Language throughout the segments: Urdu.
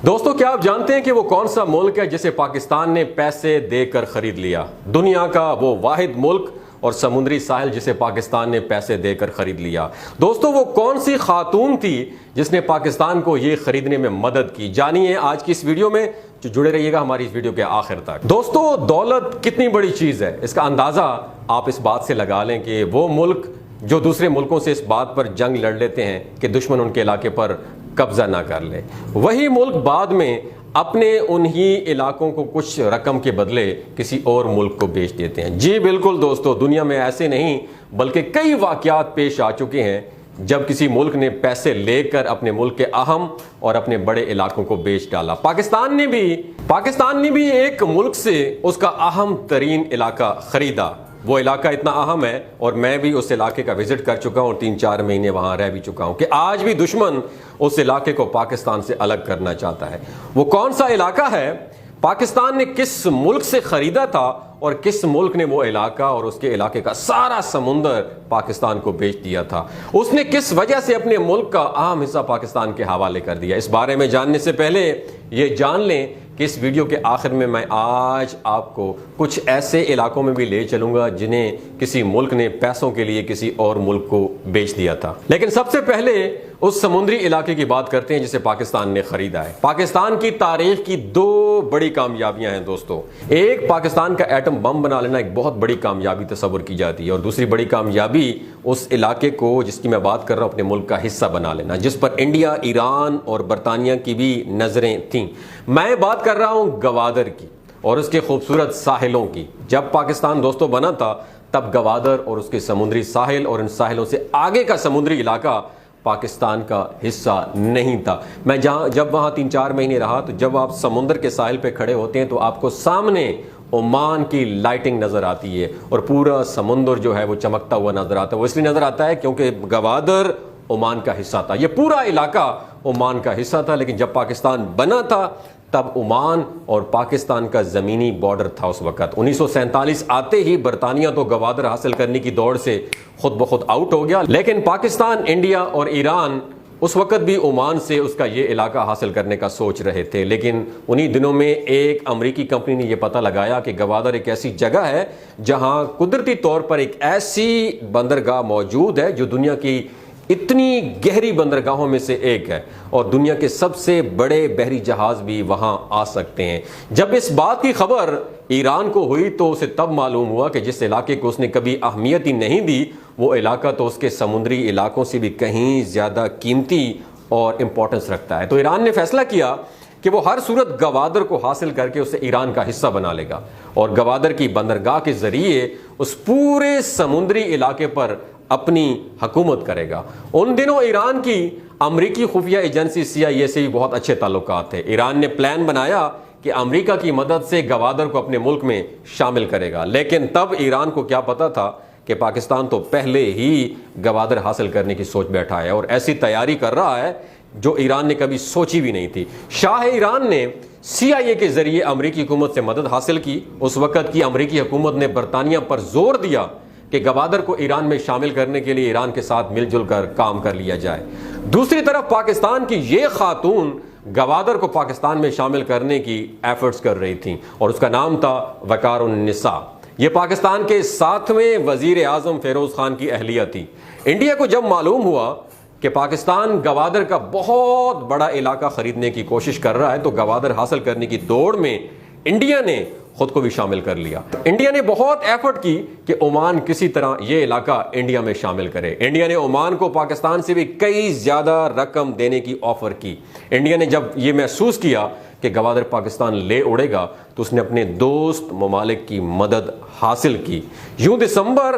دوستو کیا آپ جانتے ہیں کہ وہ کون سا ملک ہے جسے پاکستان نے پیسے دے کر خرید لیا؟ دنیا کا وہ واحد ملک اور سمندری ساحل جسے پاکستان نے پیسے دے کر خرید لیا۔ دوستو وہ کون سی خاتون تھی جس نے پاکستان کو یہ خریدنے میں مدد کی؟ جانیے آج کی اس ویڈیو میں، جو جڑے رہیے گا ہماری اس ویڈیو کے آخر تک۔ دوستو دولت کتنی بڑی چیز ہے، اس کا اندازہ آپ اس بات سے لگا لیں کہ وہ ملک جو دوسرے ملکوں سے اس بات پر جنگ لڑ لیتے ہیں کہ دشمن ان کے علاقے پر قبضہ نہ کر لے، وہی ملک بعد میں اپنے انہی علاقوں کو کچھ رقم کے بدلے کسی اور ملک کو بیچ دیتے ہیں۔ جی بالکل دوستو، دنیا میں ایسے نہیں بلکہ کئی واقعات پیش آ چکے ہیں جب کسی ملک نے پیسے لے کر اپنے ملک کے اہم اور اپنے بڑے علاقوں کو بیچ ڈالا۔ پاکستان نے بھی ایک ملک سے اس کا اہم ترین علاقہ خریدا۔ وہ علاقہ اتنا اہم ہے اور میں بھی اس علاقے کا وزٹ کر چکا ہوں، 3-4 مہینے وہاں رہ بھی چکا ہوں، کہ آج بھی دشمن اس علاقے کو پاکستان سے الگ کرنا چاہتا ہے۔ وہ کون سا علاقہ ہے؟ پاکستان نے کس ملک سے خریدا تھا اور کس ملک نے وہ علاقہ اور اس کے علاقے کا سارا سمندر پاکستان کو بیچ دیا تھا؟ اس نے کس وجہ سے اپنے ملک کا اہم حصہ پاکستان کے حوالے کر دیا؟ اس بارے میں جاننے سے پہلے یہ جان لیں کہ اس ویڈیو کے آخر میں آج آپ کو کچھ ایسے علاقوں میں بھی لے چلوں گا جنہیں کسی ملک نے پیسوں کے لیے کسی اور ملک کو بیچ دیا تھا۔ لیکن سب سے پہلے اس سمندری علاقے کی بات کرتے ہیں جسے پاکستان نے خریدا ہے۔ پاکستان کی تاریخ کی 2 بڑی کامیابیاں ہیں دوستو۔ ایک، پاکستان کا ایٹم بم بنا لینا ایک بہت بڑی کامیابی تصور کی جاتی ہے، اور دوسری بڑی کامیابی اس علاقے کو جس کی میں بات کر رہا ہوں اپنے ملک کا حصہ بنا لینا، جس پر انڈیا، ایران اور برطانیہ کی بھی نظریں تھیں۔ میں بات کر رہا ہوں گوادر کی اور اس کے خوبصورت ساحلوں کی۔ جب پاکستان دوستو بنا تھا تب گوادر اور اس کے سمندری ساحل اور ان ساحلوں سے آگے کا سمندری علاقہ پاکستان کا حصہ نہیں تھا۔ میں جب وہاں 3-4 مہینے رہا تو جب آپ سمندر کے ساحل پہ کھڑے ہوتے ہیں تو آپ کو سامنے عمان کی لائٹنگ نظر آتی ہے اور پورا سمندر جو ہے وہ چمکتا ہوا نظر آتا ہے۔ وہ اس لیے نظر آتا ہے کیونکہ گوادر عمان کا حصہ تھا، یہ پورا علاقہ عمان کا حصہ تھا۔ لیکن جب پاکستان بنا تھا تب عمان اور پاکستان کا زمینی بارڈر تھا اس وقت۔ 1947 آتے ہی برطانیہ تو گوادر حاصل کرنے کی دوڑ سے خود بخود آؤٹ ہو گیا، لیکن پاکستان، انڈیا اور ایران اس وقت بھی عمان سے اس کا یہ علاقہ حاصل کرنے کا سوچ رہے تھے۔ لیکن انہی دنوں میں ایک امریکی کمپنی نے یہ پتہ لگایا کہ گوادر ایک ایسی جگہ ہے جہاں قدرتی طور پر ایک ایسی بندرگاہ موجود ہے جو دنیا کی اتنی گہری بندرگاہوں میں سے ایک ہے، اور دنیا کے سب سے بڑے بحری جہاز بھی وہاں آ سکتے ہیں۔ جب اس بات کی خبر ایران کو ہوئی تو اسے تب معلوم ہوا کہ جس علاقے کو اس نے کبھی اہمیت ہی نہیں دی، وہ علاقہ تو اس کے سمندری علاقوں سے بھی کہیں زیادہ قیمتی اور امپورٹنس رکھتا ہے۔ تو ایران نے فیصلہ کیا کہ وہ ہر صورت گوادر کو حاصل کر کے اسے ایران کا حصہ بنا لے گا اور گوادر کی بندرگاہ کے ذریعے اس پورے سمندری علاقے پر اپنی حکومت کرے گا۔ ان دنوں ایران کی امریکی خفیہ ایجنسی CIA سے بھی بہت اچھے تعلقات تھے۔ ایران نے پلان بنایا کہ امریکہ کی مدد سے گوادر کو اپنے ملک میں شامل کرے گا، لیکن تب ایران کو کیا پتا تھا کہ پاکستان تو پہلے ہی گوادر حاصل کرنے کی سوچ بیٹھا ہے اور ایسی تیاری کر رہا ہے جو ایران نے کبھی سوچی بھی نہیں تھی۔ شاہ ایران نے CIA کے ذریعے امریکی حکومت سے مدد حاصل کی۔ اس وقت کی امریکی حکومت نے برطانیہ پر زور دیا کہ گوادر کو ایران میں شامل کرنے کے لیے ایران کے ساتھ مل جل کر کام کر لیا جائے۔ دوسری طرف پاکستان کی یہ خاتون گوادر کو پاکستان میں شامل کرنے کی ایفرٹس کر رہی تھیں اور اس کا نام تھا وقار النساء۔ یہ پاکستان کے 7ویں وزیر اعظم فیروز خان کی اہلیہ تھی۔ انڈیا کو جب معلوم ہوا کہ پاکستان گوادر کا بہت بڑا علاقہ خریدنے کی کوشش کر رہا ہے تو گوادر حاصل کرنے کی دوڑ میں انڈیا نے خود کو بھی شامل کر لیا۔ انڈیا نے بہت ایفرٹ کی کہ عمان کسی طرح یہ علاقہ انڈیا میں شامل کرے۔ انڈیا نے عمان کو پاکستان سے بھی کئی زیادہ رقم دینے کی آفر کی۔ انڈیا نے جب یہ محسوس کیا کہ گوادر پاکستان لے اڑے گا تو اس نے اپنے دوست ممالک کی مدد حاصل کی۔ یوں دسمبر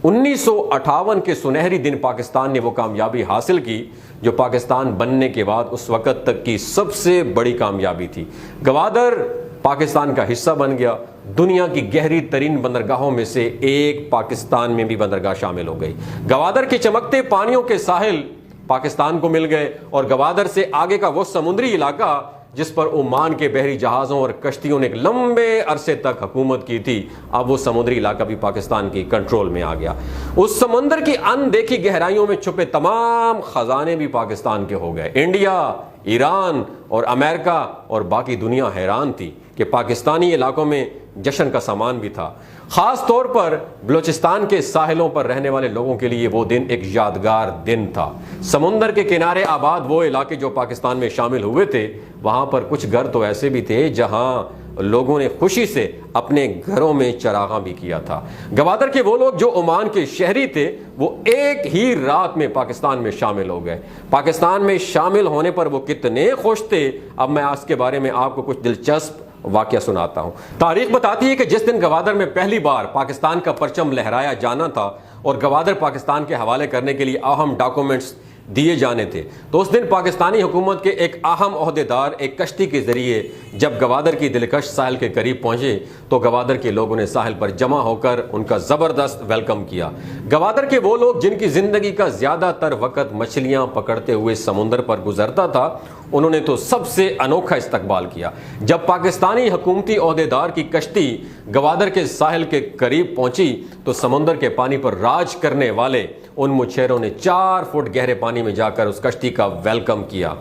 1958 کے سنہری دن پاکستان نے وہ کامیابی حاصل کی جو پاکستان بننے کے بعد اس وقت تک کی سب سے بڑی کامیابی تھی۔ گوادر پاکستان کا حصہ بن گیا۔ دنیا کی گہری ترین بندرگاہوں میں سے ایک پاکستان میں بھی بندرگاہ شامل ہو گئی۔ گوادر کے چمکتے پانیوں کے ساحل پاکستان کو مل گئے اور گوادر سے آگے کا وہ سمندری علاقہ جس پر عمان کے بحری جہازوں اور کشتیوں نے ایک لمبے عرصے تک حکومت کی تھی، اب وہ سمندری علاقہ بھی پاکستان کی کنٹرول میں آ گیا۔ اس سمندر کی ان دیکھی گہرائیوں میں چھپے تمام خزانے بھی پاکستان کے ہو گئے۔ انڈیا، ایران اور امریکہ اور باقی دنیا حیران تھی کہ پاکستانی علاقوں میں جشن کا سامان بھی تھا۔ خاص طور پر بلوچستان کے ساحلوں پر رہنے والے لوگوں کے لیے وہ دن ایک یادگار دن تھا۔ سمندر کے کنارے آباد وہ علاقے جو پاکستان میں شامل ہوئے تھے، وہاں پر کچھ گھر تو ایسے بھی تھے جہاں لوگوں نے خوشی سے اپنے گھروں میں چراغاں بھی کیا تھا۔ گوادر کے وہ لوگ جو عمان کے شہری تھے، وہ ایک ہی رات میں پاکستان میں شامل ہو گئے۔ پاکستان میں شامل ہونے پر وہ کتنے خوش تھے، اب میں اس کے بارے میں آپ کو کچھ دلچسپ واقعہ سناتا ہوں۔ تاریخ بتاتی ہے کہ جس دن گوادر میں پہلی بار پاکستان کا پرچم لہرایا جانا تھا اور گوادر پاکستان کے حوالے کرنے کے لیے اہم ڈاکومنٹس دیے جانے تھے، تو اس دن پاکستانی حکومت کے ایک اہم عہدیدار ایک کشتی کے ذریعے جب گوادر کی دلکش ساحل کے قریب پہنچے تو گوادر کے لوگوں نے ساحل پر جمع ہو کر ان کا زبردست ویلکم کیا۔ گوادر کے وہ لوگ جن کی زندگی کا زیادہ تر وقت مچھلیاں پکڑتے ہوئے سمندر پر گزرتا تھا، انہوں نے تو سب سے انوکھا استقبال کیا۔ جب پاکستانی حکومتی عہدیدار کی کشتی گوادر کے ساحل کے قریب پہنچی تو سمندر کے پانی پر راج کرنے والے ان مچھیروں نے 4 فٹ گہرے پانی میں جا کر اس کشتی کا ویلکم کیا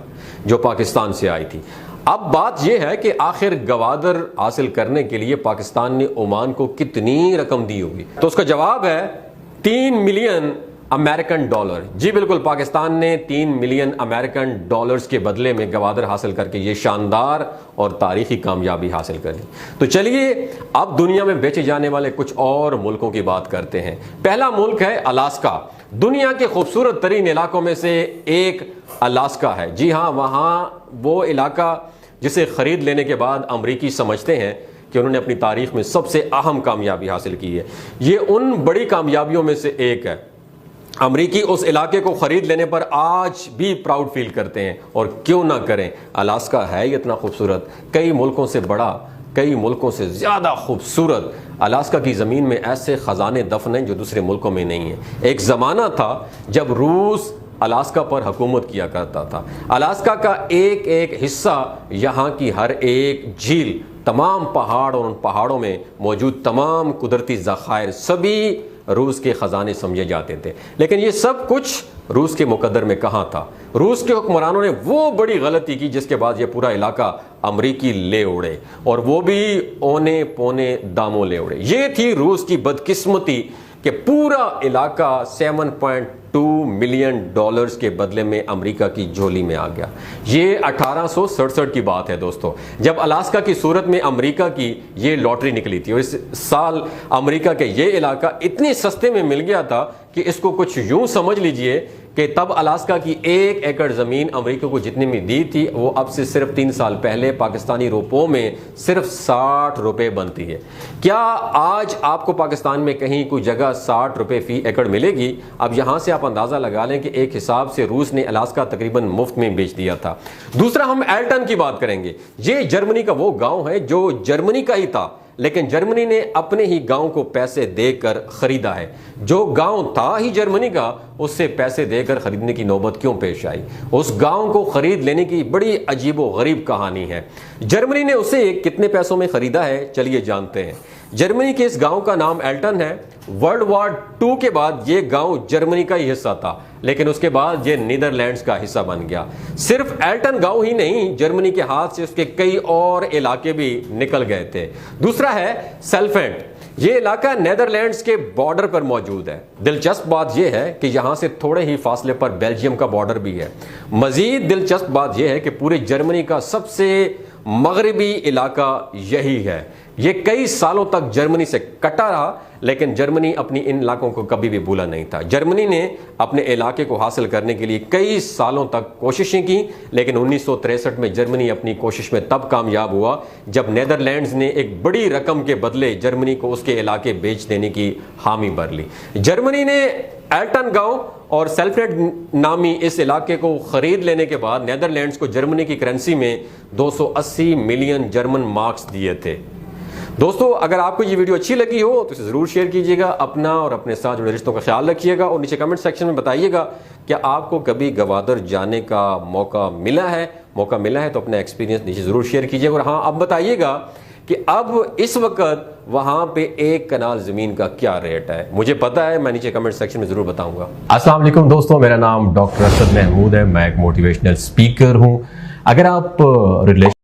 جو پاکستان سے آئی تھی۔ اب بات یہ ہے کہ آخر گوادر حاصل کرنے کے لیے پاکستان نے عمان کو کتنی رقم دی ہوگی؟ تو اس کا جواب ہے 3 ملین امریکن ڈالر۔ جی بالکل، پاکستان نے 3 ملین امریکن ڈالرز کے بدلے میں گوادر حاصل کر کے یہ شاندار اور تاریخی کامیابی حاصل کری۔ تو چلیے اب دنیا میں بیچے جانے والے کچھ اور ملکوں کی بات کرتے ہیں۔ پہلا ملک ہے الاسکا۔ دنیا کے خوبصورت ترین علاقوں میں سے ایک الاسکا ہے۔ جی ہاں، وہاں وہ علاقہ جسے خرید لینے کے بعد امریکی سمجھتے ہیں کہ انہوں نے اپنی تاریخ میں سب سے اہم کامیابی حاصل کی ہے۔ یہ ان بڑی کامیابیوں میں سے ایک ہے۔ امریکی اس علاقے کو خرید لینے پر آج بھی پراؤڈ فیل کرتے ہیں، اور کیوں نہ کریں، الاسکا ہے ہی اتنا خوبصورت، کئی ملکوں سے بڑا، کئی ملکوں سے زیادہ خوبصورت۔ الاسکا کی زمین میں ایسے خزانے دفن ہیں جو دوسرے ملکوں میں نہیں ہیں۔ ایک زمانہ تھا جب روس الاسکا پر حکومت کیا کرتا تھا۔ الاسکا کا ایک ایک حصہ، یہاں کی ہر ایک جھیل، تمام پہاڑ اور ان پہاڑوں میں موجود تمام قدرتی ذخائر سبھی روس کے خزانے سمجھے جاتے تھے۔ لیکن یہ سب کچھ روس کے مقدر میں کہاں تھا؟ روس کے حکمرانوں نے وہ بڑی غلطی کی جس کے بعد یہ پورا علاقہ امریکی لے اڑے، اور وہ بھی اونے پونے داموں لے اڑے۔ یہ تھی روس کی بدقسمتی کہ پورا علاقہ 7.2 ملین ڈالرز کے بدلے میں امریکہ کی جھولی میں آ گیا۔ یہ 1867 کی بات ہے دوستو، جب الاسکا کی صورت میں امریکہ کی یہ لاٹری نکلی تھی، اور اس سال امریکہ کے یہ علاقہ اتنی سستے میں مل گیا تھا کہ اس کو کچھ یوں سمجھ لیجئے کہ تب الاسکا کی 1 ایکڑ زمین امریکہ کو جتنے میں دی تھی، وہ اب سے صرف 3 سال پہلے پاکستانی روپوں میں صرف 60 روپے بنتی ہے۔ کیا آج آپ کو پاکستان میں کہیں کوئی جگہ 60 روپے فی ایکڑ ملے گی؟ اب یہاں سے آپ اندازہ لگا لیں کہ ایک حساب سے روس نے الاسکا تقریباً مفت میں بیچ دیا تھا۔ دوسرا ہم ایلٹن کی بات کریں گے۔ یہ جرمنی کا وہ گاؤں ہے جو جرمنی کا ہی تھا، لیکن جرمنی نے اپنے ہی گاؤں کو پیسے دے کر خریدا ہے۔ جو گاؤں تھا ہی جرمنی کا، اس سے پیسے دے کر خریدنے کی نوبت کیوں پیش آئی؟ اس گاؤں کو خرید لینے کی بڑی عجیب و غریب کہانی ہے۔ جرمنی نے اسے کتنے پیسوں میں خریدا ہے، چلیے جانتے ہیں۔ جرمنی کے اس گاؤں کا نام ایلٹن ہے۔ ورلڈ وار 2 کے بعد یہ گاؤں جرمنی کا ہی حصہ تھا، لیکن اس کے بعد یہ نیدرلینڈز کا حصہ بن گیا۔ صرف ایلٹن گاؤں ہی نہیں، جرمنی کے ہاتھ سے اس کے کئی اور علاقے بھی نکل گئے تھے۔ دوسرا ہے سیلفینٹ۔ یہ علاقہ نیدرلینڈز کے بارڈر پر موجود ہے۔ دلچسپ بات یہ ہے کہ یہاں سے تھوڑے ہی فاصلے پر بیلجیم کا بارڈر بھی ہے۔ مزید دلچسپ بات یہ ہے کہ پورے جرمنی کا سب سے مغربی علاقہ یہی ہے۔ یہ کئی سالوں تک جرمنی سے کٹا رہا، لیکن جرمنی اپنی ان علاقوں کو کبھی بھی بھولا نہیں تھا۔ جرمنی نے اپنے علاقے کو حاصل کرنے کے لیے کئی سالوں تک کوششیں کی، لیکن 1963 میں جرمنی اپنی کوشش میں تب کامیاب ہوا جب نیدرلینڈز نے ایک بڑی رقم کے بدلے جرمنی کو اس کے علاقے بیچ دینے کی حامی بھر لی۔ جرمنی نے ایلٹن گاؤں اور سیلفینٹ نامی اس علاقے کو خرید لینے کے بعد نیدرلینڈز کو جرمنی کی کرنسی میں 280 ملین جرمن مارکس دیے تھے۔ دوستو، اگر آپ کو یہ ویڈیو اچھی لگی ہو تو اسے ضرور شیئر کیجیے گا، اپنا اور اپنے ساتھ جڑے رشتوں کا خیال رکھیے گا، اور نیچے کمنٹ سیکشن میں بتائیے گا کہ آپ کو کبھی گوادر جانے کا موقع ملا ہے تو اپنا ایکسپیرینس نیچے ضرور شیئر کیجیے گا، اور ہاں اب بتائیے گا کہ اب اس وقت وہاں پہ 1 کنال زمین کا کیا ریٹ ہے۔ مجھے پتا ہے، میں نیچے کمنٹ سیکشن میں ضرور بتاؤں گا۔ السلام علیکم دوستو، میرا نام ڈاکٹر اسد محمود ہے، میں ایک موٹیویشنل اسپیکر ہوں۔ اگر آپ ریلیشن